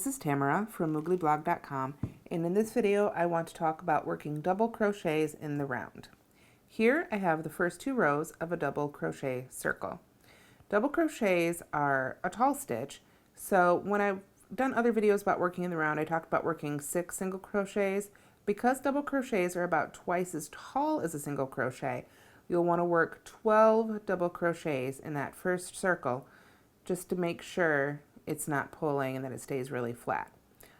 This is Tamara from mooglyblog.com, and in this video I want to talk about working double crochets in the round. Here I have the first two rows of a double crochet circle. Double crochets are a tall stitch, so when I've done other videos about working in the round, I talked about working 6 single crochets. Because double crochets are about twice as tall as a single crochet, you'll want to work 12 double crochets in that first circle just to make sure it's not pulling and that it stays really flat.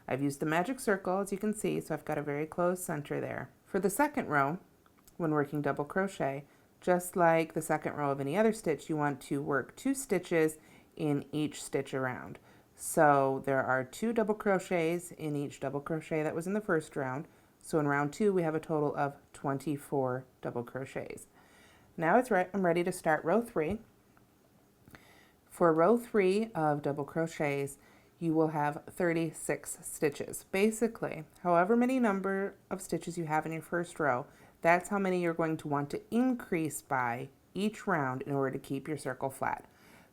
I've used the magic circle, as you can see, so I've got a very close center there. For the second row, when working double crochet, just like the second row of any other stitch, you want to work 2 stitches in each stitch around. So there are 2 double crochets in each double crochet that was in the first round. So in round 2 we have a total of 24 double crochets. Now I'm ready to start row 3. For row 3 of double crochets, you will have 36 stitches. Basically, however many number of stitches you have in your first row, that's how many you're going to want to increase by each round in order to keep your circle flat.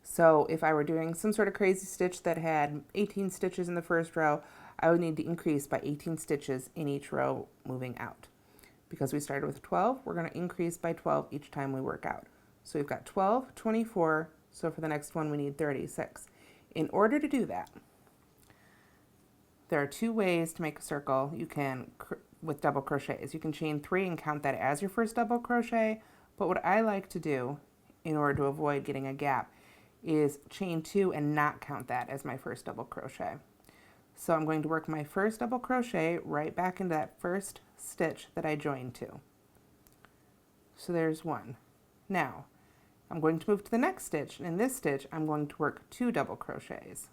So if I were doing some sort of crazy stitch that had 18 stitches in the first row, I would need to increase by 18 stitches in each row moving out. Because we started with 12, we're going to increase by 12 each time we work out. So we've got 12, 24, so for the next one we need 36. In order to do that, there are 2 ways to make a circle. You can, with double crochets, you can chain 3 and count that as your first double crochet, but what I like to do in order to avoid getting a gap is chain 2 and not count that as my first double crochet. So I'm going to work my first double crochet right back into that first stitch that I joined to. So there's 1. Now, I'm going to move to the next stitch, and in this stitch I'm going to work 2 double crochets.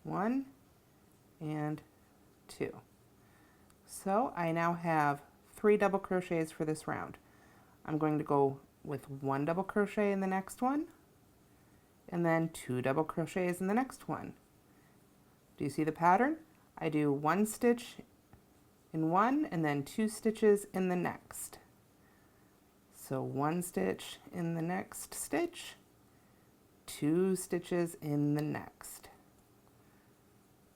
1 and 2. So I now have 3 double crochets for this round. I'm going to go with 1 double crochet in the next one, and then 2 double crochets in the next one. Do you see the pattern? I do 1 stitch in one and then 2 stitches in the next. So 1 stitch in the next stitch, 2 stitches in the next.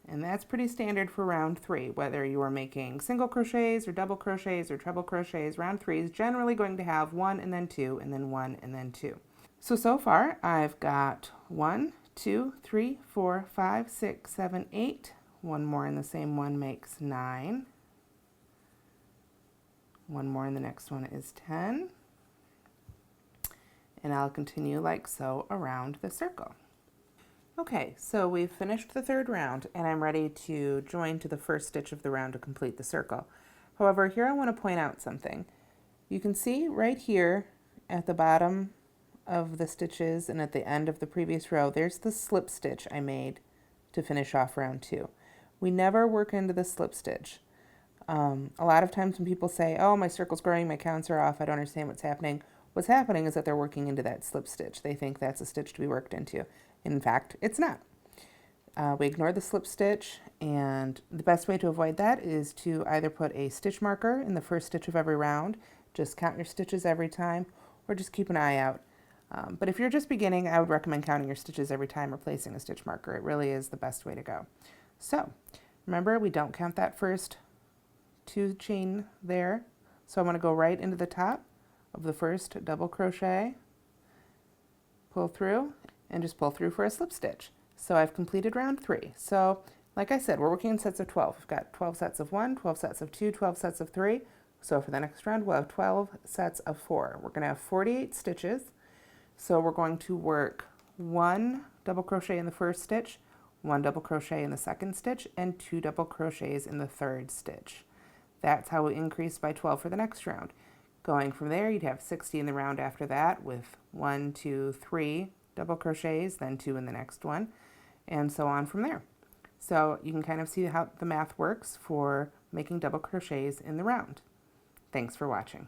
And that's pretty standard for round 3, whether you are making single crochets or double crochets or treble crochets. Round 3 is generally going to have 1 and then 2 and then 1 and then 2. So far I've got 1, 2, 3, 4, 5, 6, 7, 8. One more in the same one makes 9. One more in the next one is 10. And I'll continue like so around the circle. Okay, so we've finished the third round and I'm ready to join to the first stitch of the round to complete the circle. However, here I want to point out something. You can see right here at the bottom of the stitches and at the end of the previous row, there's the slip stitch I made to finish off round 2. We never work into the slip stitch. A lot of times when people say, oh, my circle's growing, my counts are off, I don't understand what's happening. What's happening is that they're working into that slip stitch. They think that's a stitch to be worked into. In fact, it's not. We ignore the slip stitch, and the best way to avoid that is to either put a stitch marker in the first stitch of every round, just count your stitches every time, or just keep an eye out. But if you're just beginning, I would recommend counting your stitches every time or placing a stitch marker. It really is the best way to go. So remember, we don't count that first 2 chain there. So I'm going to go right into the top of the first double crochet, pull through, and just pull through for a slip stitch. So I've completed round 3. So like I said, we're working in sets of 12. We've got 12 sets of 1, 12 sets of 2, 12 sets of 3. So for the next round, we'll have 12 sets of 4. We're going to have 48 stitches. So we're going to work 1 double crochet in the first stitch, 1 double crochet in the second stitch, and 2 double crochets in the third stitch. That's how we increase by 12 for the next round. Going from there, you'd have 60 in the round after that with 1, 2, 3 double crochets, then 2 in the next one, and so on from there. So you can kind of see how the math works for making double crochets in the round. Thanks for watching.